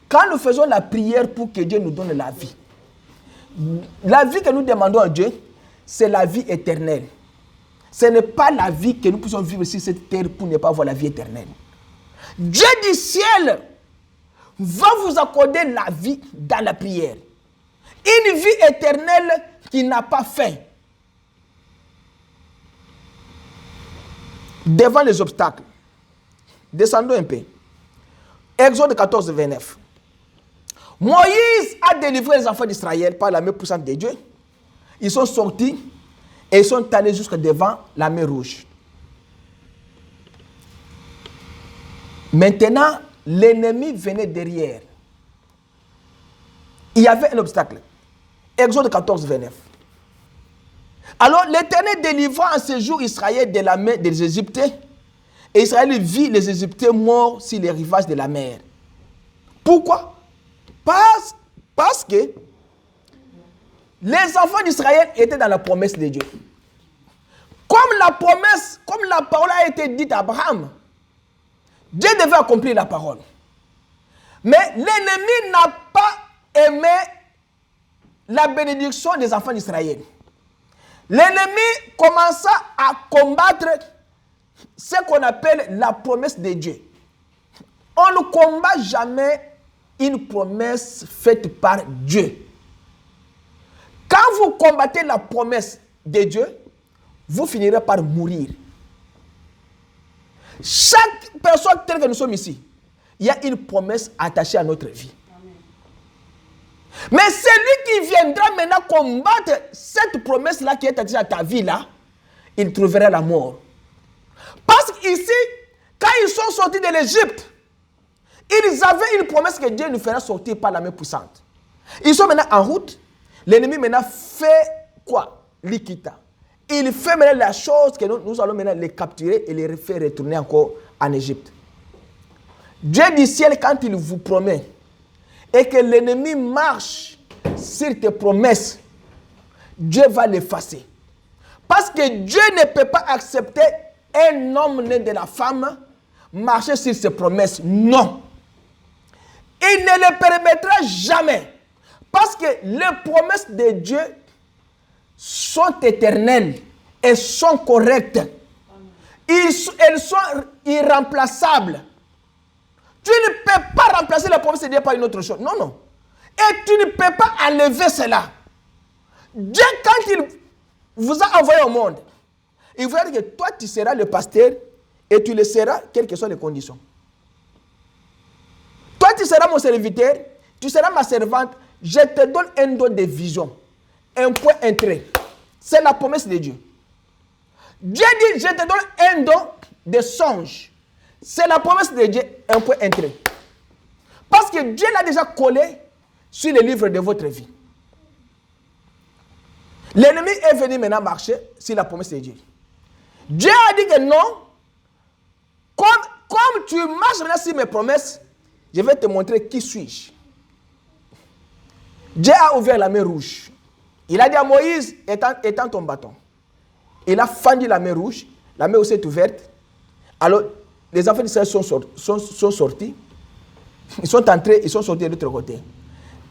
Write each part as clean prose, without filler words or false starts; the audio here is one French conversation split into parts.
Quand nous faisons la prière pour que Dieu nous donne la vie que nous demandons à Dieu, c'est la vie éternelle. Ce n'est pas la vie que nous puissions vivre sur cette terre pour ne pas avoir la vie éternelle. Dieu du ciel va vous accorder la vie dans la prière. Une vie éternelle qui n'a pas fin. Devant les obstacles. Descendons un peu. Exode 14, 29. Moïse a délivré les enfants d'Israël par la main puissante de Dieu. Ils sont sortis et ils sont allés jusqu'à devant la mer Rouge. Maintenant, l'ennemi venait derrière. Il y avait un obstacle. Exode 14, 29. Alors, l'Éternel délivra en ce jour Israël de la main des Égyptiens. Et Israël vit les Égyptiens morts sur les rivages de la mer. Pourquoi? Parce que les enfants d'Israël étaient dans la promesse de Dieu. Comme la parole a été dite à Abraham, Dieu devait accomplir la parole. Mais l'ennemi n'a pas aimé la bénédiction des enfants d'Israël. L'ennemi commença à combattre ce qu'on appelle la promesse de Dieu. On ne combat jamais une promesse faite par Dieu. Quand vous combattez la promesse de Dieu, vous finirez par mourir. Chaque personne telle que nous sommes ici, il y a une promesse attachée à notre vie. Amen. Mais celui qui viendra maintenant combattre cette promesse-là qui est attachée à ta vie-là, il trouvera la mort. Parce qu'ici, quand ils sont sortis de l'Égypte, ils avaient une promesse que Dieu nous fera sortir par la main puissante. Ils sont maintenant en route. L'ennemi maintenant fait quoi? L'Ikita. Il fait maintenant la chose que nous allons maintenant les capturer et les faire retourner encore en Égypte. Dieu du ciel, quand il vous promet et que l'ennemi marche sur tes promesses, Dieu va l'effacer. Parce que Dieu ne peut pas accepter un homme né de la femme marcher sur ses promesses. Non. Il ne le permettra jamais. Parce que les promesses de Dieu sont éternelles et sont correctes. Elles sont irremplaçables. Tu ne peux pas remplacer la promesse de Dieu par une autre chose. Non, non. Et tu ne peux pas enlever cela. Dieu, quand il vous a envoyé au monde, il vous a dit que toi, tu seras le pasteur et tu le seras, quelles que soient les conditions. Toi, tu seras mon serviteur, tu seras ma servante. Je te donne un don de vision, un point entrée. C'est la promesse de Dieu. Dieu dit, je te donne un don de songe. C'est la promesse de Dieu, un point entrée. Parce que Dieu l'a déjà collé sur les livres de votre vie. L'ennemi est venu maintenant marcher sur la promesse de Dieu. Dieu a dit que non, comme tu marches maintenant sur mes promesses, je vais te montrer qui suis-je. Dieu a ouvert la mer rouge. Il a dit à Moïse, étends ton bâton. Il a fendu la mer rouge. La mer aussi est ouverte. Alors, les enfants d'Israël sont sortis. Ils sont entrés, ils sont sortis de l'autre côté.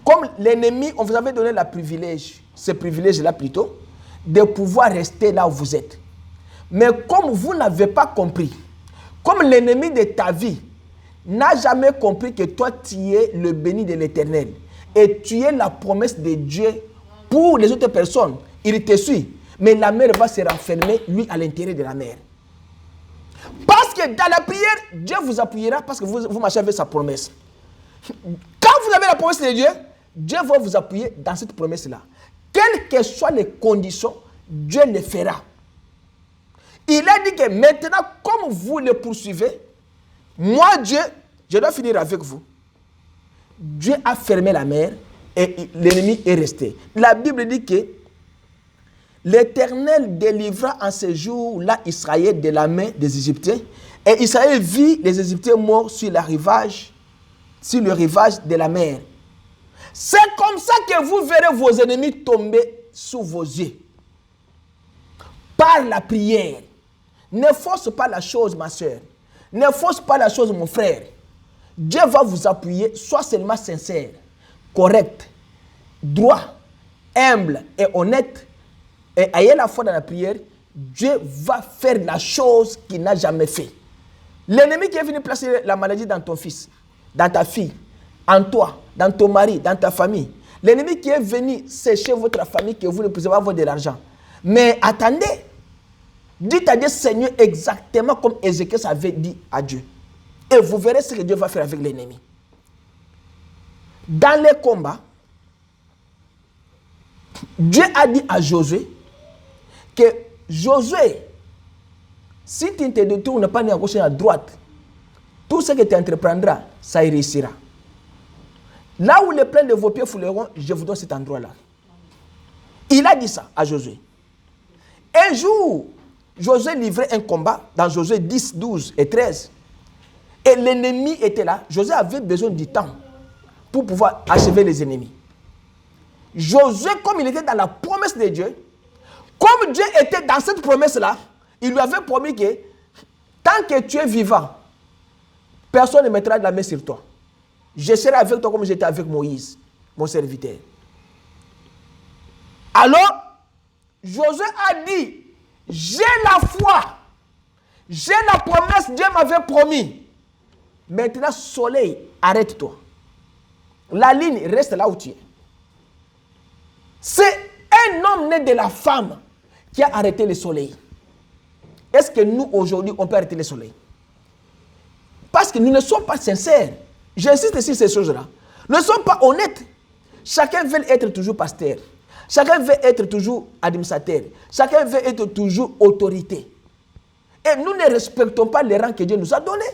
Comme l'ennemi, on vous avait donné le privilège, ce privilège-là plutôt, de pouvoir rester là où vous êtes. Mais comme vous n'avez pas compris, comme l'ennemi de ta vie n'a jamais compris que toi, tu es le béni de l'Éternel et tu es la promesse de Dieu pour les autres personnes, il te suit. Mais la mer va se renfermer, lui, à l'intérieur de la mer. Parce que dans la prière, Dieu vous appuiera parce que vous marchez avec sa promesse. Quand vous avez la promesse de Dieu, Dieu va vous appuyer dans cette promesse-là. Quelles que soient les conditions, Dieu le fera. Il a dit que maintenant, comme vous le poursuivez, moi, Dieu, je dois finir avec vous. Dieu a fermé la mer et l'ennemi est resté. La Bible dit que l'Éternel délivra en ce jour-là Israël de la main des Égyptiens. Et Israël vit les Égyptiens morts sur le rivage de la mer. C'est comme ça que vous verrez vos ennemis tomber sous vos yeux. Par la prière. Ne force pas la chose, ma soeur. Ne force pas la chose, mon frère. Dieu va vous appuyer, sois seulement sincère, correct, droit, humble et honnête, et ayez la foi dans la prière, Dieu va faire la chose qu'il n'a jamais fait. L'ennemi qui est venu placer la maladie dans ton fils, dans ta fille, en toi, dans ton mari, dans ta famille, l'ennemi qui est venu sécher votre famille, que vous ne pouvez pas avoir de l'argent. Mais attendez, dites à Dieu, Seigneur, exactement comme Ézéchiel avait dit à Dieu. Et vous verrez ce que Dieu va faire avec l'ennemi. Dans les combats, Dieu a dit à Josué que Josué, si tu ne te détournes pas ni à gauche ni à droite, tout ce que tu entreprendras, ça y réussira. Là où les plans de vos pieds fouleront, je vous donne cet endroit-là. Il a dit ça à Josué. Un jour, Josué livrait un combat dans Josué 10, 12 et 13. Et l'ennemi était là. Josué avait besoin du temps pour pouvoir achever les ennemis. Josué, comme il était dans la promesse de Dieu, comme Dieu était dans cette promesse-là, il lui avait promis que tant que tu es vivant, personne ne mettra de la main sur toi. Je serai avec toi comme j'étais avec Moïse, mon serviteur. Alors, Josué a dit, j'ai la foi, j'ai la promesse, Dieu m'avait promis. Maintenant, soleil, arrête-toi. La ligne reste là où tu es. C'est un homme né de la femme qui a arrêté le soleil. Est-ce que nous, aujourd'hui, on peut arrêter le soleil? Parce que nous ne sommes pas sincères. J'insiste sur ces choses-là. Nous ne sommes pas honnêtes. Chacun veut être toujours pasteur. Chacun veut être toujours administrateur. Chacun veut être toujours autorité. Et nous ne respectons pas les rangs que Dieu nous a donnés.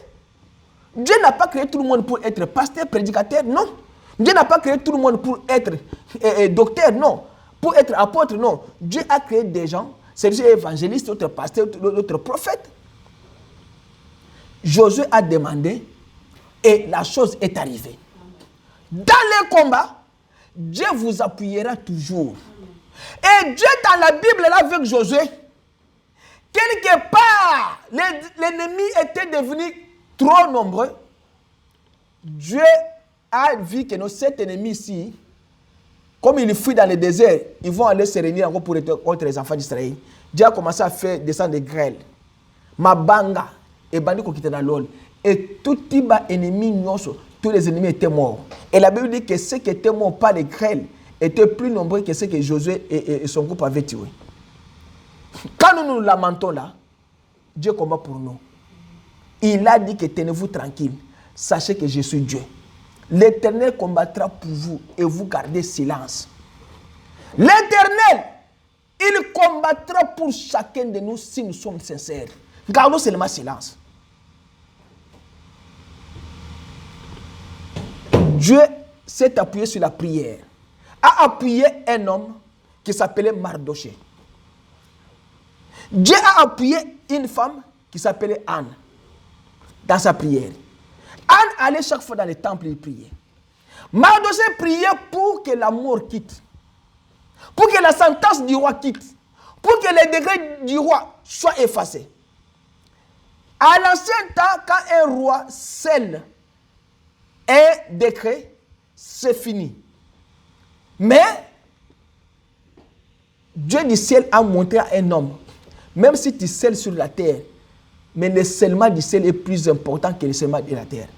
Dieu n'a pas créé tout le monde pour être pasteur, prédicateur, non. Dieu n'a pas créé tout le monde pour être docteur, non. Pour être apôtre, non. Dieu a créé des gens, c'est évangéliste, d'autres pasteurs, d'autres prophètes. Josué a demandé et la chose est arrivée. Dans les combats, Dieu vous appuiera toujours. Et Dieu dans la Bible là avec Josué, quelque part, l'ennemi était devenu trop nombreux. Dieu a vu que nos 7 ennemis ici, comme ils fuient dans le désert, ils vont aller se réunir encore pour être contre les enfants d'Israël. Dieu a commencé à faire descendre des grêles. Mabanga et Bandi qui étaient dans l'ol. Et tout type d'ennemis, tous les ennemis étaient morts. Et la Bible dit que ceux qui étaient morts par les grêles étaient plus nombreux que ceux que Josué et son groupe avaient tués. Quand nous nous lamentons là, Dieu combat pour nous. Il a dit que tenez-vous tranquille. Sachez que je suis Dieu. L'Éternel combattra pour vous et vous gardez silence. L'Éternel, il combattra pour chacun de nous si nous sommes sincères. Gardons seulement silence. Dieu s'est appuyé sur la prière. A appuyé un homme qui s'appelait Mardoché. Dieu a appuyé une femme qui s'appelait Anne dans sa prière. Anne allait chaque fois dans les temples et priait. Mardoché priait pour que la mort quitte. Pour que la sentence du roi quitte. Pour que les degrés du roi soient effacés. À l'ancien temps, quand un roi scelle un décret, c'est fini. Mais Dieu du ciel a montré à un homme, même si tu scelles sur la terre, mais le scellement du ciel est plus important que le scellement de la terre.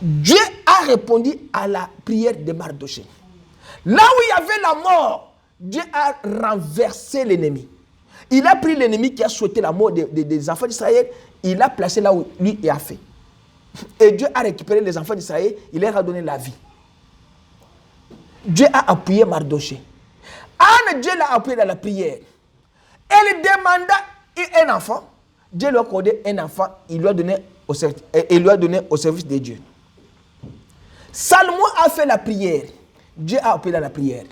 Dieu a répondu à la prière de Mardoché. Là où il y avait la mort, Dieu a renversé l'ennemi. Il a pris l'ennemi qui a souhaité la mort des enfants d'Israël, il l'a placé là où lui a fait. Et Dieu a récupéré les enfants d'Israël, il leur a donné la vie. Dieu a appuyé Mardoché. Anne, Dieu l'a appuyé dans la prière. Elle demanda un enfant. Dieu lui a accordé un enfant, il lui a donné au service de Dieu. Salomon a fait la prière. Dieu a appuyé dans la prière.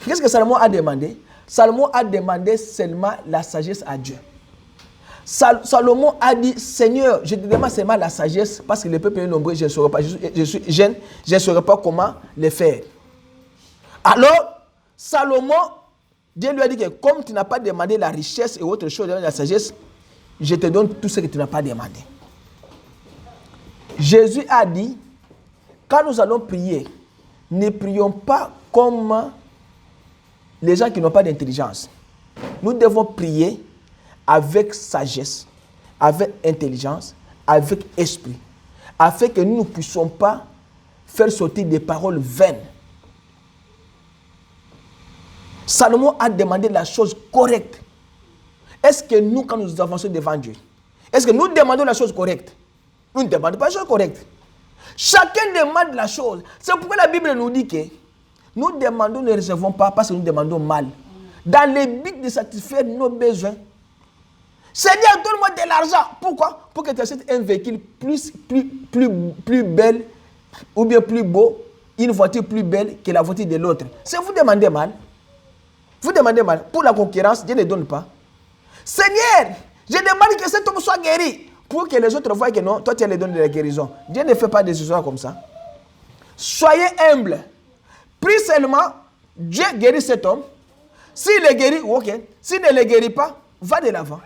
Qu'est-ce que Salomon a demandé? Salomon a demandé seulement la sagesse à Dieu. Salomon a dit, Seigneur, je te demande seulement la sagesse parce que le peuple est nombreux, je ne saurais pas. Je suis jeune, je ne saurais pas comment le faire. Alors, Salomon, Dieu lui a dit que comme tu n'as pas demandé la richesse et autre chose, la sagesse, je te donne tout ce que tu n'as pas demandé. Jésus a dit, quand nous allons prier, ne prions pas comme les gens qui n'ont pas d'intelligence. Nous devons prier avec sagesse, avec intelligence, avec esprit, afin que nous ne puissions pas faire sortir des paroles vaines. Salomon a demandé la chose correcte. Est-ce que nous, quand nous avançons devant Dieu, est-ce que nous demandons la chose correcte? Nous ne demandons pas la chose correcte. Chacun demande la chose. C'est pourquoi la Bible nous dit que nous demandons, ne recevons pas parce que nous demandons mal. Dans le but de satisfaire nos besoins. Seigneur, donne-moi de l'argent. Pourquoi? Pour que tu achètes un véhicule plus belle ou bien plus beau, une voiture plus belle que la voiture de l'autre. C'est vous demandez mal. Vous demandez mal. Pour la concurrence, Dieu ne donne pas. Seigneur, je demande que cet homme soit guéri. Pour que les autres voient que non, toi tu les donnes de la guérison. Dieu ne fait pas des histoires comme ça. Soyez humbles. Prie seulement, Dieu guérit cet homme. S'il est guéri, ok. S'il ne le guérit pas, va de l'avant.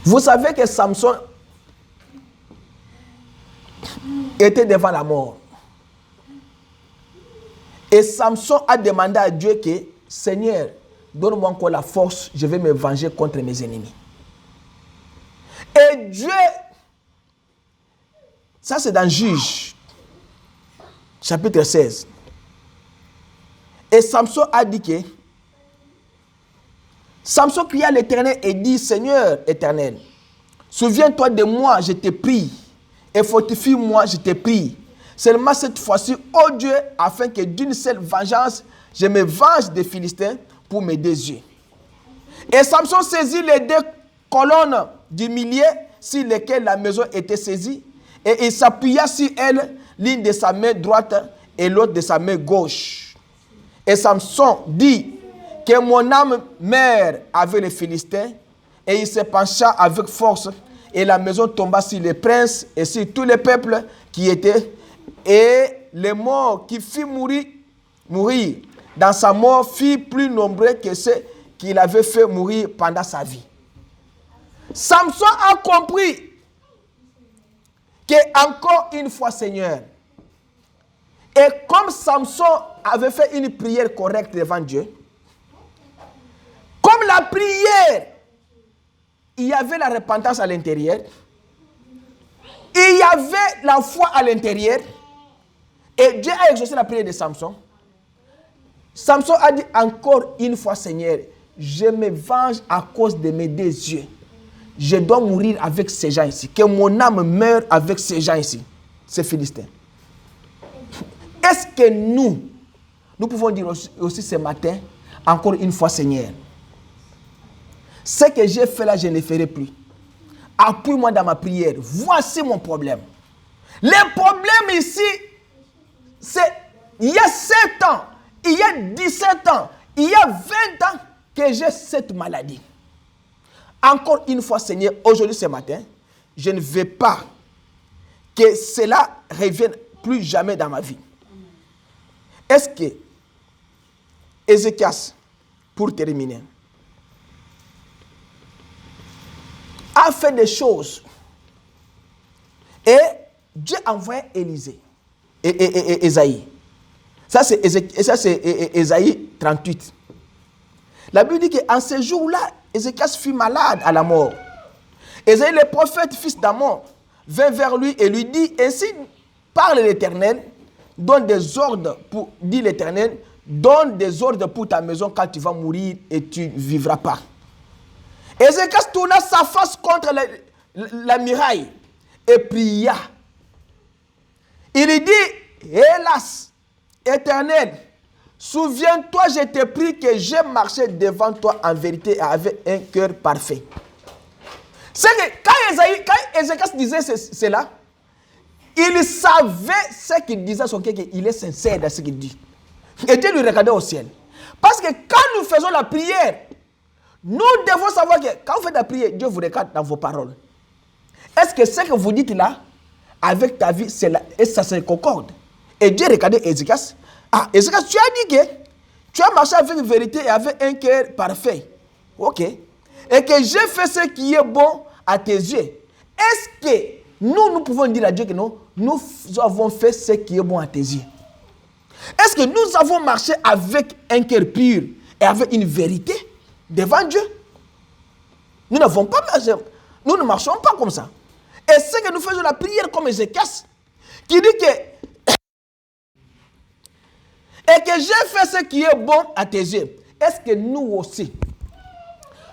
Vous savez que Samson était devant la mort. Et Samson a demandé à Dieu que, Seigneur, donne-moi encore la force, je vais me venger contre mes ennemis. Et Dieu, ça c'est dans Juge, chapitre 16. Et Samson a dit que, Samson cria à l'Éternel et dit, Seigneur éternel, souviens-toi de moi, je te prie, et fortifie-moi, je te prie. Seulement cette fois-ci, ô Dieu, afin que d'une seule vengeance, je me venge des Philistins pour mes deux yeux. Et Samson saisit les deux colonnes du milieu sur lesquelles la maison était saisie, et il s'appuya sur elles, l'une de sa main droite et l'autre de sa main gauche. Et Samson dit que mon âme meurt avec les Philistins, et il se pencha avec force, et la maison tomba sur les princes et sur tous les peuples qui étaient. Et les morts qui fit mourir dans sa mort furent plus nombreux que ceux qu'il avait fait mourir pendant sa vie. Samson a compris que encore une fois, Seigneur, et comme Samson avait fait une prière correcte devant Dieu, comme la prière, il y avait la repentance à l'intérieur, il y avait la foi à l'intérieur, et Dieu a exaucé la prière de Samson. Samson a dit encore une fois, Seigneur, je me venge à cause de mes deux yeux. Je dois mourir avec ces gens ici. Que mon âme meure avec ces gens ici. Ces Philistins. Est-ce que nous pouvons dire aussi ce matin, encore une fois, Seigneur, ce que j'ai fait là, je ne le ferai plus. Appuie-moi dans ma prière. Voici mon problème. Le problème ici, c'est il y a 7 ans, il y a 17 ans, il y a 20 ans que j'ai cette maladie. Encore une fois, Seigneur, aujourd'hui, ce matin, je ne veux pas que cela revienne plus jamais dans ma vie. Est-ce que Ézéchias, pour terminer, a fait des choses et Dieu a envoyé Élisée et Ésaïe. Ça c'est Ésaïe 38. La Bible dit qu'en ce jour-là, Ézéchias fut malade à la mort. Ésaïe le prophète, fils d'Amon, vint vers lui et lui dit, ainsi parle l'Éternel, donne des ordres pour, dit l'Éternel, donne des ordres pour ta maison quand tu vas mourir et tu ne vivras pas. Ézéchias tourna sa face contre la muraille et pria. Il lui dit, hélas, Éternel, souviens-toi, je te prie que j'ai marché devant toi en vérité avec un cœur parfait. C'est que quand Ézéchias disait cela, il savait ce qu'il disait à son cœur, qu'il est sincère dans ce qu'il dit. Et Dieu lui regardait au ciel. Parce que quand nous faisons la prière, nous devons savoir que quand vous faites la prière, Dieu vous regarde dans vos paroles. Est-ce que ce que vous dites là, avec ta vie, et ça se concorde? Et Dieu regardait Ézéchias. Ah, Ézéchias, tu as dit que tu as marché avec vérité et avec un cœur parfait. Ok. Et que j'ai fait ce qui est bon à tes yeux. Est-ce que nous pouvons dire à Dieu que non, nous avons fait ce qui est bon à tes yeux? Est-ce que nous avons marché avec un cœur pur et avec une vérité devant Dieu? Nous n'avons pas marché. Nous ne marchons pas comme ça. Et c'est que nous faisons la prière comme Ézéchias, qui dit que et que j'ai fait ce qui est bon à tes yeux. Est-ce que nous aussi,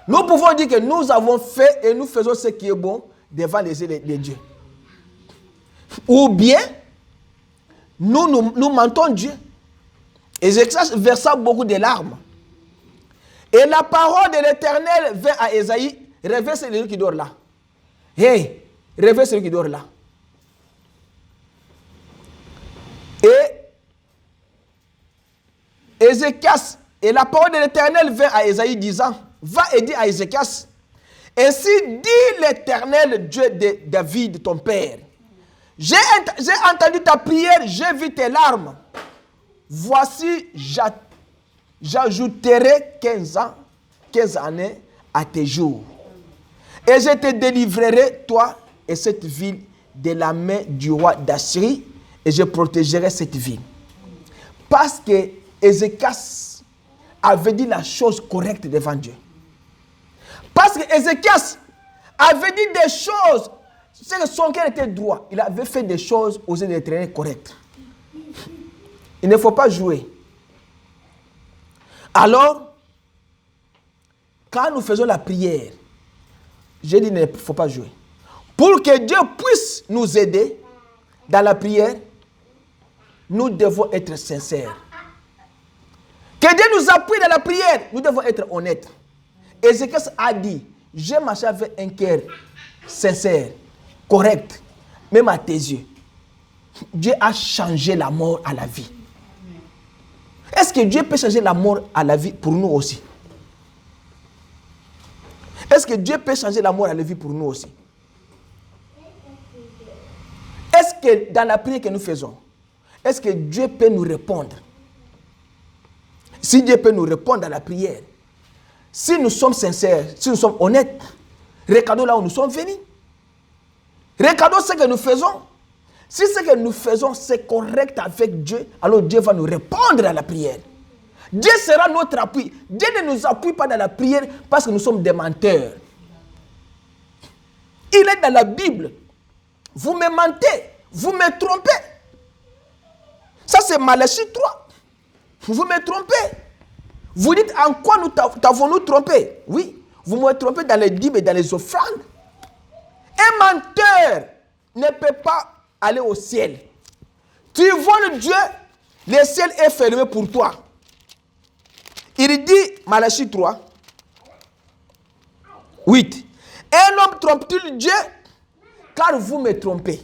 nous pouvons dire que nous avons fait et nous faisons ce qui est bon devant les yeux de Dieu? Ou bien, nous mentons Dieu. Ézéchias versa beaucoup de larmes. Et la parole de l'Éternel vint à Ésaïe. Réveille celui qui dort là. Hey, réveille celui qui dort là. Et Ézéchias, et la parole de l'Éternel vint à Ésaïe disant, va et dis à Ézéchias, ainsi dit l'Éternel Dieu de David, ton père. J'ai entendu ta prière, j'ai vu tes larmes. Voici, j'ajouterai 15 années à tes jours. Et je te délivrerai, toi et cette ville, de la main du roi d'Assyrie, et je protégerai cette ville. Parce que Ézéchias avait dit la chose correcte devant Dieu. Parce que Ézéchias avait dit des choses, c'est que son cœur était droit. Il avait fait des choses aux yeux de l'Éternel correctes. Il ne faut pas jouer. Alors, quand nous faisons la prière, j'ai dit il ne faut pas jouer. Pour que Dieu puisse nous aider dans la prière, nous devons être sincères. Que Dieu nous appuie dans la prière, nous devons être honnêtes. Ézéchias a dit, j'ai marché avec un cœur sincère, correct, même à tes yeux. Dieu a changé la mort à la vie. Est-ce que Dieu peut changer la mort à la vie pour nous aussi? Est-ce que Dieu peut changer la mort à la vie pour nous aussi? Est-ce que dans la prière que nous faisons, est-ce que Dieu peut nous répondre? Si Dieu peut nous répondre à la prière, si nous sommes sincères, si nous sommes honnêtes, regardons là où nous sommes venus. Regardons ce que nous faisons. Si ce que nous faisons, c'est correct avec Dieu, alors Dieu va nous répondre à la prière. Dieu sera notre appui. Dieu ne nous appuie pas dans la prière parce que nous sommes des menteurs. Il est dans la Bible. Vous me mentez, vous me trompez. Ça c'est Malachie 3. Vous me trompez. Vous dites en quoi nous t'avons-nous trompé? Oui, vous me trompez dans les dîmes et dans les offrandes. Un menteur ne peut pas aller au ciel. Tu voles Dieu, le ciel est fermé pour toi. Il dit, Malachie 3, 8. Un homme trompe-t-il Dieu? Car vous me trompez.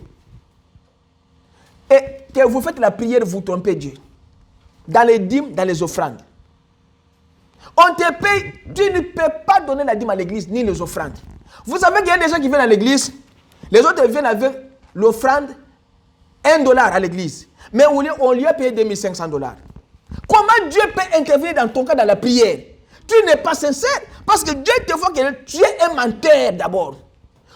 Et que vous faites la prière, vous trompez Dieu. Dans les dîmes, dans les offrandes. On te paye, tu ne peux pas donner la dîme à l'église, ni les offrandes. Vous savez qu'il y a des gens qui viennent à l'église, les autres viennent avec l'offrande, $1 à l'église. Mais on lui a payé $2500. Comment Dieu peut intervenir dans ton cas dans la prière? Tu n'es pas sincère parce que Dieu te voit que tu es un menteur d'abord.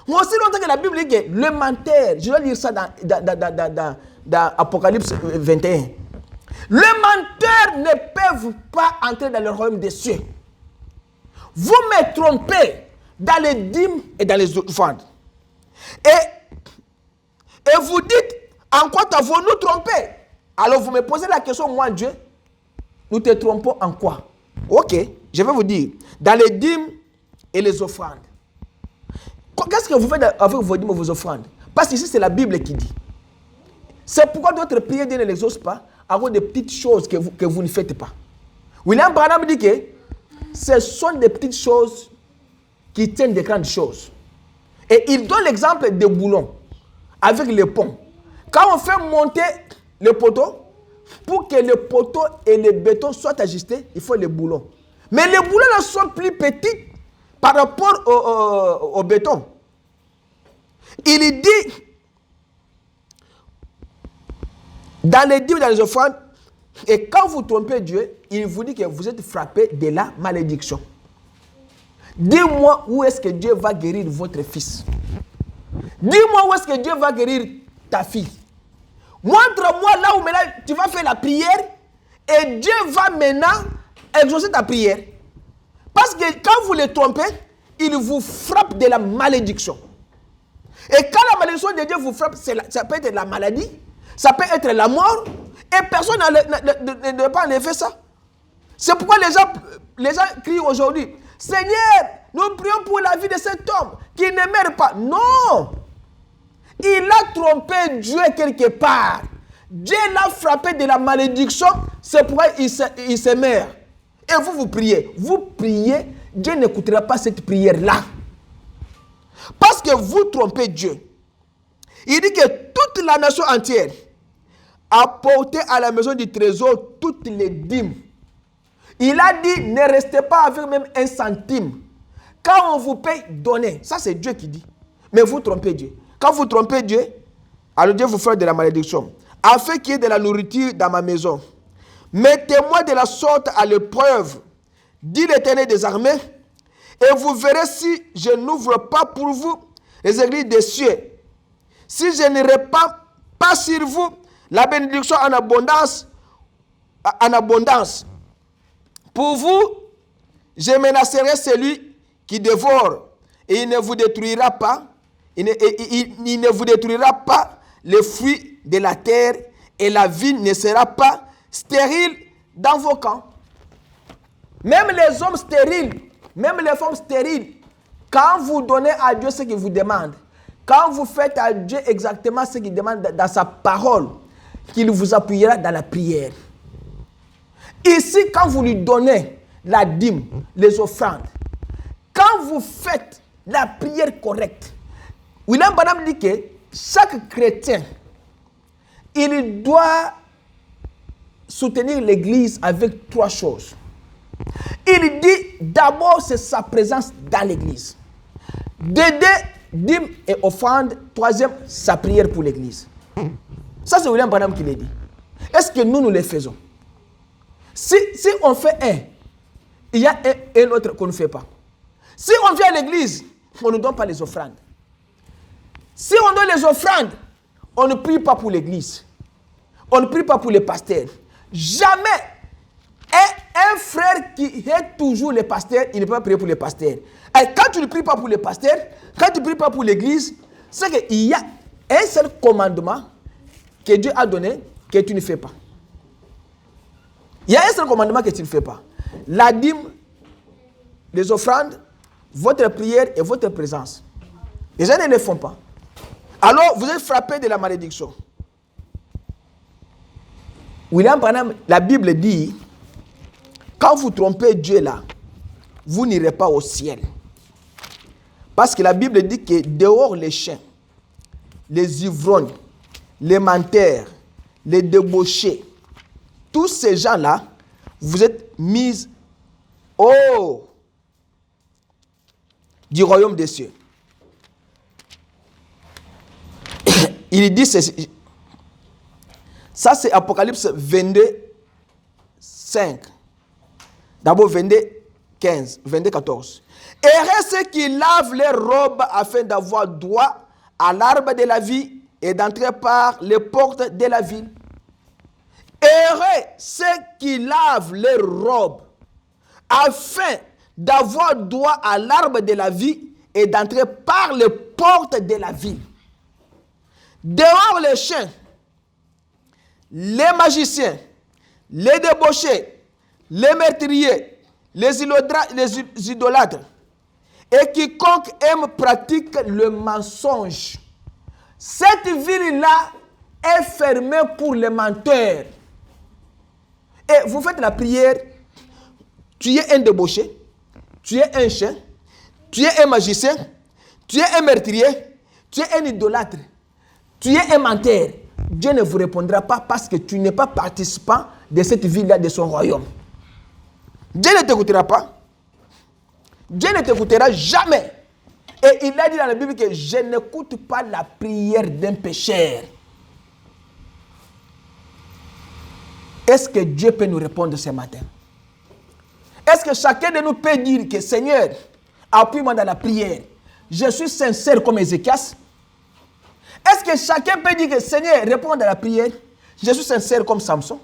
Moi aussi longtemps que la Bible dit que le menteur, je vais lire ça dans Apocalypse 21. Les menteurs ne peuvent pas entrer dans le royaume des cieux. Vous me trompez dans les dîmes et dans les offrandes. Et vous dites, en quoi t'avons-nous trompé? Alors vous me posez la question, moi Dieu, nous te trompons en quoi? Ok, je vais vous dire, dans les dîmes et les offrandes. Qu'est-ce que vous faites avec vos dîmes et vos offrandes? Parce que ici c'est la Bible qui dit. C'est pourquoi d'autres prières Dieu ne les exauce pas à cause des petites choses que vous ne faites pas. William Branham dit que ce sont des petites choses qui tiennent des grandes choses. Et il donne l'exemple des boulons avec les ponts. Quand on fait monter le poteau, pour que le poteau et le béton soient ajustés, il faut les boulons. Mais les boulons là sont plus petits par rapport au béton. Il dit, dans les dîmes, dans les offrandes, et quand vous trompez Dieu, il vous dit que vous êtes frappé de la malédiction. Dis-moi où est-ce que Dieu va guérir votre fils. Dis-moi où est-ce que Dieu va guérir ta fille. Montre-moi là où maintenant tu vas faire la prière et Dieu va maintenant exaucer ta prière. Parce que quand vous les trompez, il vous frappe de la malédiction. Et quand la malédiction de Dieu vous frappe, ça peut être la maladie, ça peut être la mort, et personne ne doit pas enlever ça. C'est pourquoi les gens crient aujourd'hui, Seigneur, nous prions pour la vie de cet homme qui ne meurt pas. Non! Il a trompé Dieu quelque part. Dieu l'a frappé de la malédiction, c'est pourquoi il se meurt. Et vous priez. Vous priez, Dieu n'écoutera pas cette prière-là. Parce que vous trompez Dieu. Il dit que toute la nation entière a porté à la maison du trésor toutes les dîmes. Il a dit, ne restez pas avec même un centime. Quand on vous paye, donnez. Ça, c'est Dieu qui dit. Mais vous trompez Dieu. Quand vous trompez Dieu, alors Dieu vous fera de la malédiction. Afin qu'il y ait de la nourriture dans ma maison. Mettez-moi de la sorte à l'épreuve, dit l'Éternel des armées, et vous verrez si je n'ouvre pas pour vous les églises des cieux. Si je ne répands pas sur vous la bénédiction en abondance, pour vous, je menacerai celui qui dévore, et il ne vous détruira pas, il ne vous détruira pas les fruits de la terre, et la vie ne sera pas stérile dans vos camps. Même les hommes stériles, même les femmes stériles, quand vous donnez à Dieu ce qu'il vous demande, quand vous faites à Dieu exactement ce qu'il demande dans sa parole, qu'il vous appuiera dans la prière. Ici, quand vous lui donnez la dîme, les offrandes, quand vous faites la prière correcte, William Branham dit que chaque chrétien, il doit soutenir l'église avec 3 choses. Il dit d'abord c'est sa présence dans l'église. Dîme et offrande. 3e, sa prière pour l'église. Ça c'est William Branham qui l'a dit. Est-ce que nous le faisons? Si on fait un, il y a un autre qu'on ne fait pas. Si on vient à l'église, on ne donne pas les offrandes. Si on donne les offrandes, on ne prie pas pour l'église. On ne prie pas pour les pasteurs. Jamais un frère qui est toujours le pasteur, il ne peut pas prier pour les pasteurs. Et quand tu ne pries pas pour les pasteurs, quand tu ne pries pas pour l'église, c'est qu'il y a un seul commandement que Dieu a donné que tu ne fais pas. Il y a un seul commandement que tu ne fais pas. La dîme, les offrandes, votre prière et votre présence. Les gens ne le font pas. Alors, vous êtes frappé de la malédiction. William Branham, la Bible dit, quand vous trompez Dieu là, vous n'irez pas au ciel. Parce que la Bible dit que dehors les chiens, les ivrognes, les menteurs, les débauchés, tous ces gens-là, vous êtes mis au du royaume des cieux. Il dit ceci. Ça, c'est Apocalypse 22, 5. D'abord 22, 15, 22, 14. Heureux ceux qui lavent leurs robes afin d'avoir droit à l'arbre de la vie et d'entrer par les portes de la ville. Heureux ceux qui lavent leurs robes afin d'avoir droit à l'arbre de la vie et d'entrer par les portes de la ville. Dehors les chiens, les magiciens, les débauchés, les meurtriers, les idolâtres, et quiconque aime pratique le mensonge. Cette ville-là est fermée pour les menteurs. Et vous faites la prière, tu es un débauché, tu es un chien, tu es un magicien, tu es un meurtrier, tu es un idolâtre, tu es un menteur. Dieu ne vous répondra pas parce que tu n'es pas participant de cette ville-là, de son royaume. Dieu ne t'écoutera pas. Dieu ne t'écoutera jamais. Et il a dit dans la Bible que je n'écoute pas la prière d'un pécheur. Est-ce que Dieu peut nous répondre ce matin? Est-ce que chacun de nous peut dire que Seigneur, Appuie-moi dans la prière. Je suis sincère comme Ézéchias. Est-ce que chacun peut dire que Seigneur, réponds dans la prière? Je suis sincère comme Samson.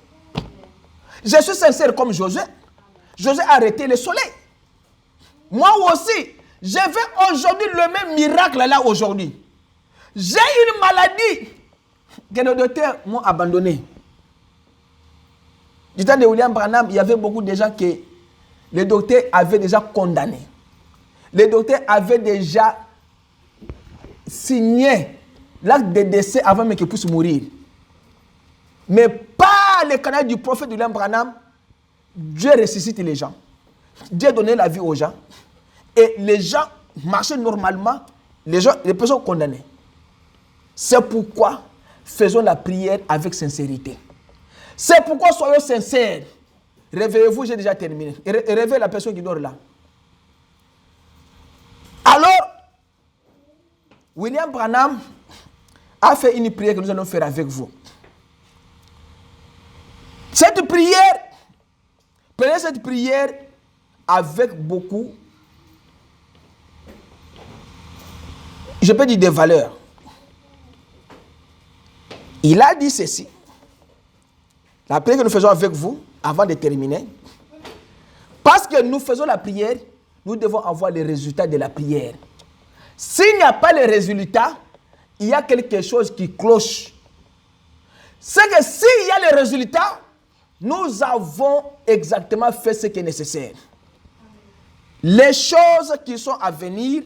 Je suis sincère comme Josué. Josué a arrêté le soleil. Moi aussi, je veux aujourd'hui le même miracle là aujourd'hui. J'ai une maladie que les docteurs m'ont abandonné. Du temps de William Branham, il y avait beaucoup de gens que les docteurs avaient déjà condamnés. Les docteurs avaient déjà signé l'acte de décès avant même qu'ils puissent mourir. Mais par le canal du prophète William Branham, Dieu ressuscite les gens. Dieu donnait la vie aux gens. Et les gens marchaient normalement, les personnes condamnées. C'est pourquoi faisons la prière avec sincérité. C'est pourquoi soyons sincères. Réveillez-vous, j'ai déjà terminé. Et réveillez la personne qui dort là. Alors, William Branham a fait une prière que nous allons faire avec vous. Cette prière, prenez cette prière avec beaucoup, je peux dire des valeurs. Il a dit ceci. La prière que nous faisons avec vous, avant de terminer, parce que nous faisons la prière, nous devons avoir les résultats de la prière. S'il n'y a pas les résultats, il y a quelque chose qui cloche. C'est que s'il y a les résultats, nous avons exactement fait ce qui est nécessaire. Les choses qui sont à venir,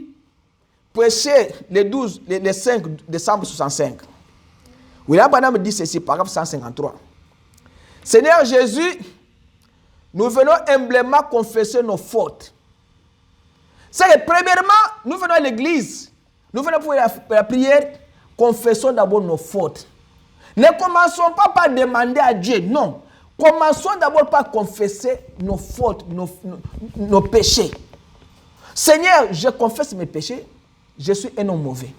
prêcher le 5 décembre 65. William Branham dit ceci, paragraphe 153. Seigneur Jésus, nous venons humblement confesser nos fautes. C'est que premièrement, nous venons à l'église, nous venons pour la prière, confessons d'abord nos fautes. Ne commençons pas par demander à Dieu, non. Commençons d'abord par confesser nos fautes, nos péchés. Seigneur, je confesse mes péchés, je suis un homme mauvais.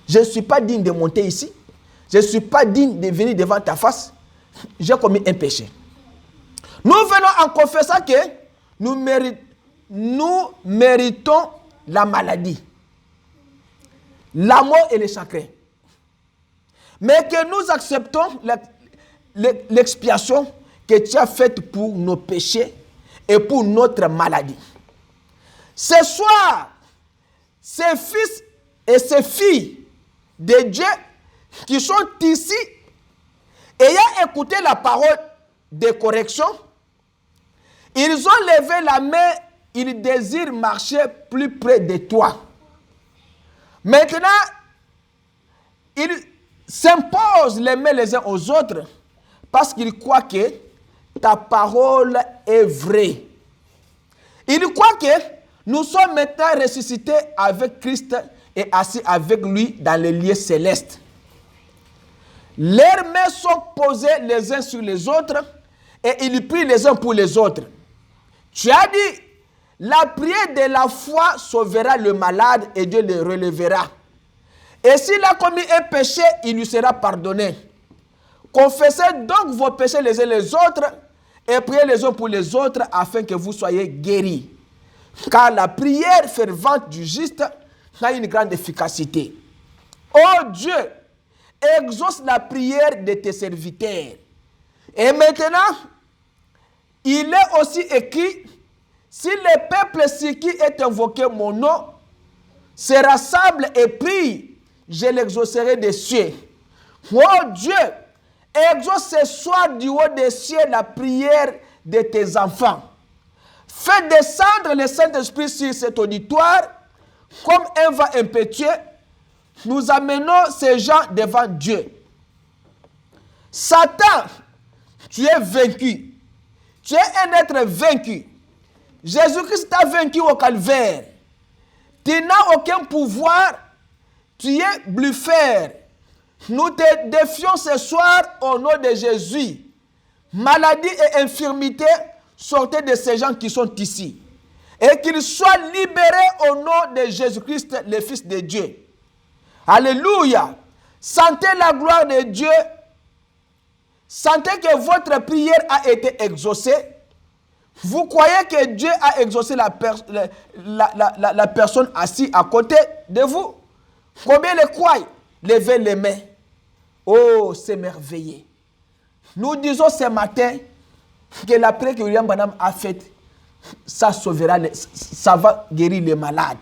Je ne suis pas digne de monter ici, je ne suis pas digne de venir devant ta face, j'ai commis un péché. Nous venons en confessant que nous méritons la maladie, la mort et le chagrin. Mais que nous acceptons l'expiation que tu as faite pour nos péchés et pour notre maladie. Ce soir, ces fils et ces filles de Dieu qui sont ici, ayant écouté la parole de correction, ils ont levé la main, ils désirent marcher plus près de toi. Maintenant, ils s'imposent les mains les uns aux autres parce qu'ils croient que ta parole est vraie. Ils croient que nous sommes maintenant ressuscités avec Christ et assis avec lui dans les lieux célestes. Leurs mains sont posées les uns sur les autres et ils prient les uns pour les autres. Tu as dit, la prière de la foi sauvera le malade et Dieu le relèvera. Et s'il a commis un péché, il lui sera pardonné. Confessez donc vos péchés les uns les autres et priez les uns pour les autres afin que vous soyez guéris. Car la prière fervente du juste a une grande efficacité. Oh Dieu, exauce la prière de tes serviteurs. Et maintenant, il est aussi écrit, si le peuple sur qui est invoqué mon nom se rassemble et prie, je l'exaucerai des cieux. Oh Dieu, exauce ce soir du haut des cieux la prière de tes enfants. Fais descendre le Saint-Esprit sur cet auditoire comme un vent impétueux. Nous amenons ces gens devant Dieu. Satan, tu es vaincu. Tu es un être vaincu. Jésus-Christ t'a vaincu au calvaire. Tu n'as aucun pouvoir. Tu es bluffeur. Nous te défions ce soir au nom de Jésus. Maladie et infirmité, sortez de ces gens qui sont ici. Et qu'ils soient libérés au nom de Jésus-Christ, le Fils de Dieu. Alléluia. Sentez la gloire de Dieu. Sentez que votre prière a été exaucée. Vous croyez que Dieu a exaucé la personne assise à côté de vous? Combien le croient? Levez les mains. Oh, c'est merveilleux. Nous disons ce matin que la prière que William Branham a faite, ça sauvera, ça va guérir les malades.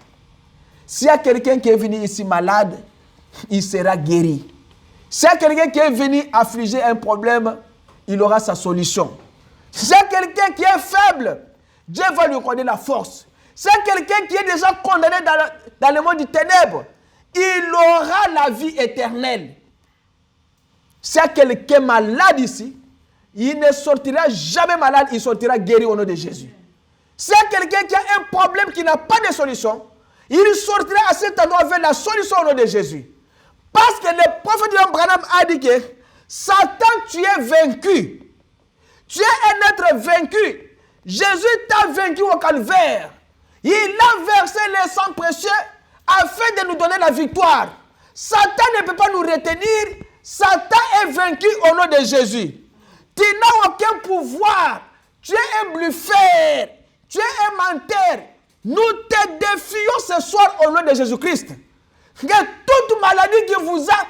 S'il y a quelqu'un qui est venu ici malade, il sera guéri. S'il y a quelqu'un qui est venu affliger un problème, il aura sa solution. S'il y a quelqu'un qui est faible, Dieu va lui accorder la force. S'il y a quelqu'un qui est déjà condamné dans le monde du ténèbre, il aura la vie éternelle. S'il y a quelqu'un malade ici, il ne sortira jamais malade, il sortira guéri au nom de Jésus. S'il y a quelqu'un qui a un problème qui n'a pas de solution, il sortira à cet endroit avec la solution au nom de Jésus. Parce que le prophète Branham a dit que Satan, tu es vaincu. Tu es un être vaincu. Jésus t'a vaincu au calvaire. Il a versé le sang précieux afin de nous donner la victoire. Satan ne peut pas nous retenir. Satan est vaincu au nom de Jésus. Tu n'as aucun pouvoir. Tu es un bluffeur. Tu es un menteur. Nous te défions ce soir au nom de Jésus-Christ. Que toute maladie qui vous a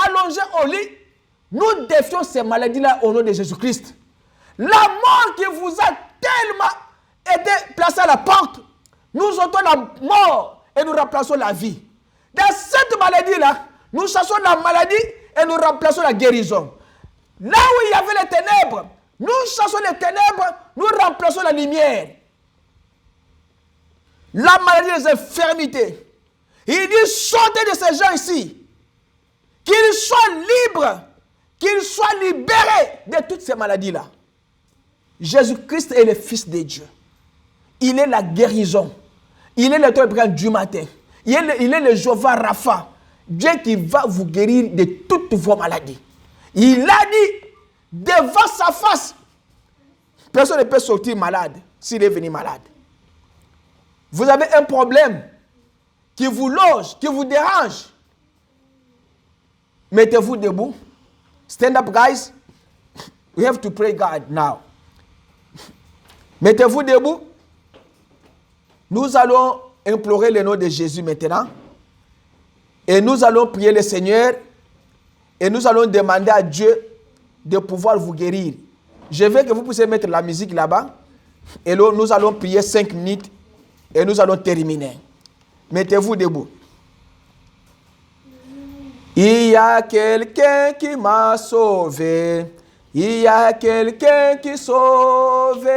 allongé au lit, nous défions ces maladies-là au nom de Jésus-Christ. La mort qui vous a tellement été placée à la porte, nous ôtons la mort et nous remplaçons la vie. Dans cette maladie-là, nous chassons la maladie et nous remplaçons la guérison. Là où il y avait les ténèbres, nous chassons les ténèbres, nous remplaçons la lumière. La maladie des infirmités. Il dit, sortez de ces gens ici. Qu'ils soient libres, qu'ils soient libérés de toutes ces maladies-là. Jésus-Christ est le Fils de Dieu. Il est la guérison. Il est le Dieu du matin. Il est le Jéhovah Rapha. Dieu qui va vous guérir de toutes vos maladies. Il a dit, devant sa face, personne ne peut sortir malade s'il est venu malade. Vous avez un problème qui vous loge, qui vous dérange. Mettez-vous debout. Stand up, guys. We have to pray God now. Mettez-vous debout. Nous allons implorer le nom de Jésus maintenant. Et nous allons prier le Seigneur. Et nous allons demander à Dieu de pouvoir vous guérir. Je veux que vous puissiez mettre la musique là-bas. Et là, nous allons prier 5 minutes. Et nous allons terminer. Mettez-vous debout. Il y a quelqu'un qui m'a sauvé. Il y a quelqu'un qui sauve.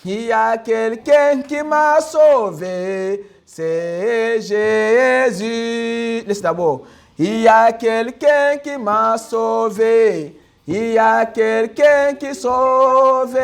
Il y a quelqu'un qui m'a sauvé. C'est Jésus. Laissez d'abord. Il y a quelqu'un qui m'a sauvé. Il y a quelqu'un qui sauve.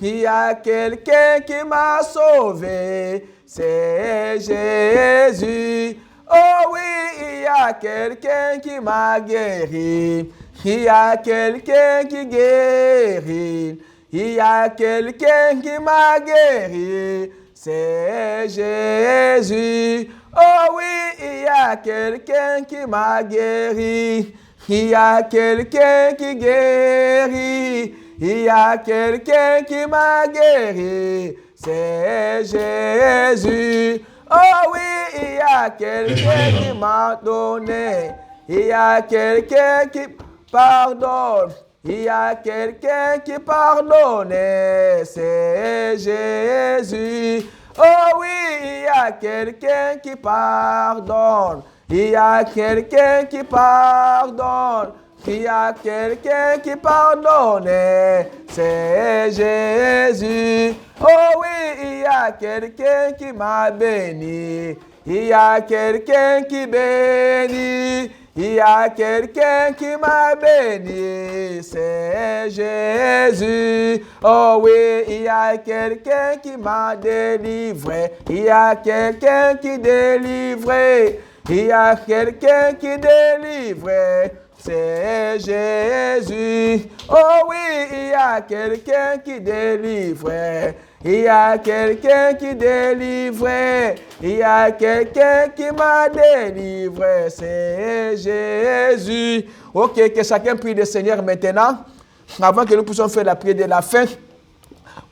Il y a quelqu'un qui m'a sauvé, c'est Jésus. Oh oui, il y a quelqu'un qui m'a guéri. Il y a quelqu'un qui guérit. Il y a quelqu'un qui m'a guéri, c'est Jésus. Oh oui, il y a quelqu'un qui m'a guéri. Il y a quelqu'un qui guérit. Il y a quelqu'un qui m'a guéri, c'est Jésus. Oh oui, il y a quelqu'un qui m'a donné. Il y a quelqu'un qui pardonne. Il y a quelqu'un qui pardonne, c'est Jésus. Oh oui, il y a quelqu'un qui pardonne. Il y a quelqu'un qui pardonne. Il y a quelqu'un qui pardonne, c'est Jésus. Oh oui, il y a quelqu'un qui m'a béni. Il y a quelqu'un qui bénit. Il y a quelqu'un qui m'a béni, c'est Jésus. Oh oui, il y a quelqu'un qui m'a délivré. Il y a quelqu'un qui délivre. Il y a quelqu'un qui délivre. C'est Jésus. Oh oui, il y a quelqu'un qui délivre. Il y a quelqu'un qui délivre. Il y a quelqu'un qui m'a délivré. C'est Jésus. Ok, que chacun prie le Seigneur maintenant. avant que nous puissions faire la prière de la fin,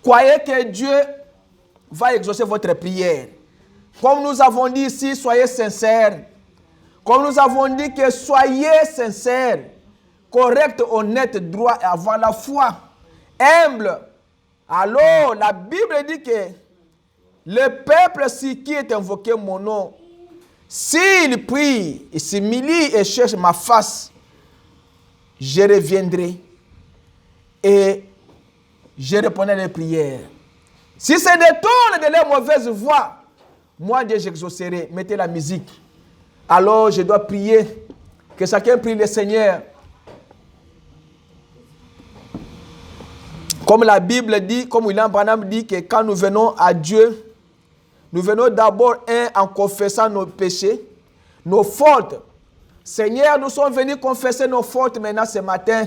croyez que Dieu va exaucer votre prière. Comme nous avons dit ici, soyez sincères. Comme nous avons dit que soyez sincères, corrects, honnêtes, droits et avoir la foi, humble. Alors, la Bible dit que le peuple qui est invoqué mon nom, s'il prie et s'humilie et cherche ma face, je reviendrai et je répondrai à les prières. Si se détournent de leur mauvaise voie, moi Dieu j'exaucerai. Mettez la musique. Alors je dois prier. Que chacun prie le Seigneur. Comme la Bible dit, comme William Branham dit que quand nous venons à Dieu, nous venons d'abord en confessant nos péchés, nos fautes. Seigneur, nous sommes venus confesser nos fautes maintenant ce matin.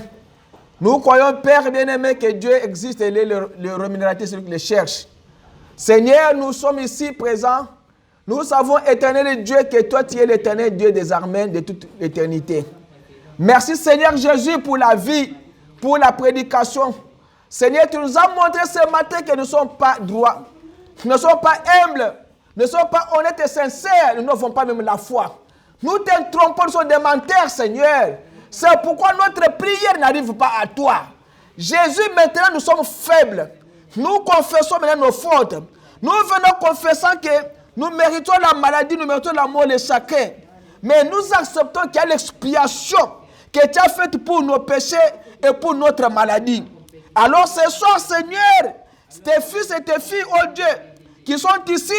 Nous croyons, Père bien-aimé, que Dieu existe et il est le rémunérateur, celui qui le cherche. Seigneur, nous sommes ici présents. Nous savons, éternel Dieu, que toi, tu es l'éternel Dieu des armées de toute l'éternité. Merci, Seigneur Jésus, pour la vie, pour la prédication. Seigneur, tu nous as montré ce matin que nous ne sommes pas droits, nous ne sommes pas humbles, nous ne sommes pas honnêtes et sincères, nous n'avons pas même la foi. Nous te trompons, nous sommes des menteurs, Seigneur. C'est pourquoi notre prière n'arrive pas à toi. Jésus, maintenant, nous sommes faibles. Nous confessons maintenant nos fautes. Nous venons confessant que nous méritons la maladie, nous méritons la mort de chacun. Mais nous acceptons qu'il y a l'expiation que tu as faite pour nos péchés et pour notre maladie. Alors ce soir, Seigneur, tes fils et tes filles, oh Dieu, qui sont ici,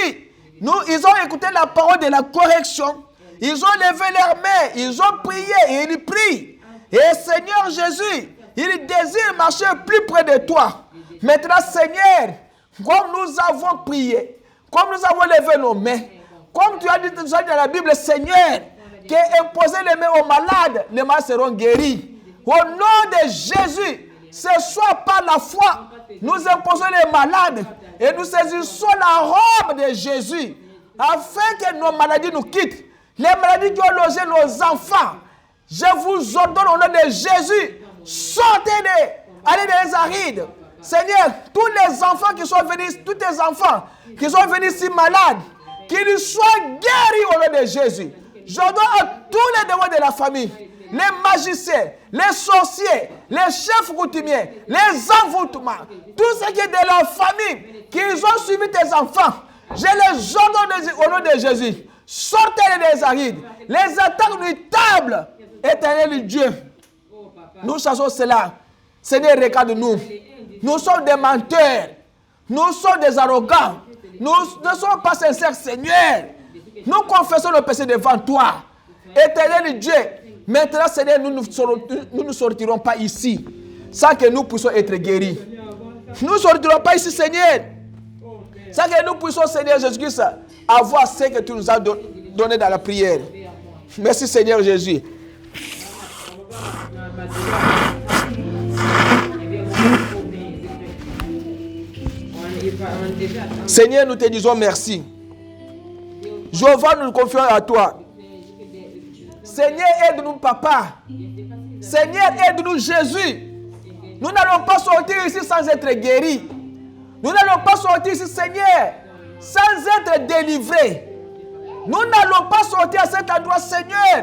ils ont écouté la parole de la correction. Ils ont levé leurs mains, ils ont prié et ils prient. Et Seigneur Jésus, ils désirent marcher plus près de toi. Maintenant, Seigneur, comme nous avons prié, comme nous avons levé nos mains, comme tu as dit dans la Bible, Seigneur, qu'imposer les mains aux malades, les malades seront guéris. Au nom de Jésus, ce soir par la foi, nous imposons les malades et nous saisissons la robe de Jésus afin que nos maladies nous quittent. Les maladies qui ont logé nos enfants, je vous ordonne au nom de Jésus, sortez-les, allez dans les arides. Seigneur, tous les enfants qui sont venus, tous tes enfants qui sont venus si malades, qu'ils soient guéris au nom de Jésus. J'ordonne à tous les démons de la famille, les magiciens, les sorciers, les chefs coutumiers, les envoûtements, tout ce qui est de la famille, qu'ils ont suivi tes enfants, je les ordonne au nom de Jésus. Sortez-les des arides, les attaques nuitables, éternel Dieu. Nous chassons cela. Seigneur, regarde-nous. Nous sommes des menteurs. Nous sommes des arrogants. Nous ne sommes pas sincères, Seigneur. Nous confessons nos péchés devant toi. Éternel Dieu, maintenant, Seigneur, nous ne sortirons pas ici sans que nous puissions être guéris. Nous ne sortirons pas ici, Seigneur, sans que nous puissions, Seigneur Jésus-Christ, avoir ce que tu nous as donné dans la prière. Merci, Seigneur Jésus. Seigneur, nous te disons merci. Jéhovah, nous nous confions à toi. Seigneur, aide-nous, Papa. Seigneur, aide-nous, Jésus. Nous n'allons pas sortir ici sans être guéris. Nous n'allons pas sortir ici, Seigneur, sans être délivrés. Nous n'allons pas sortir à cet endroit, Seigneur,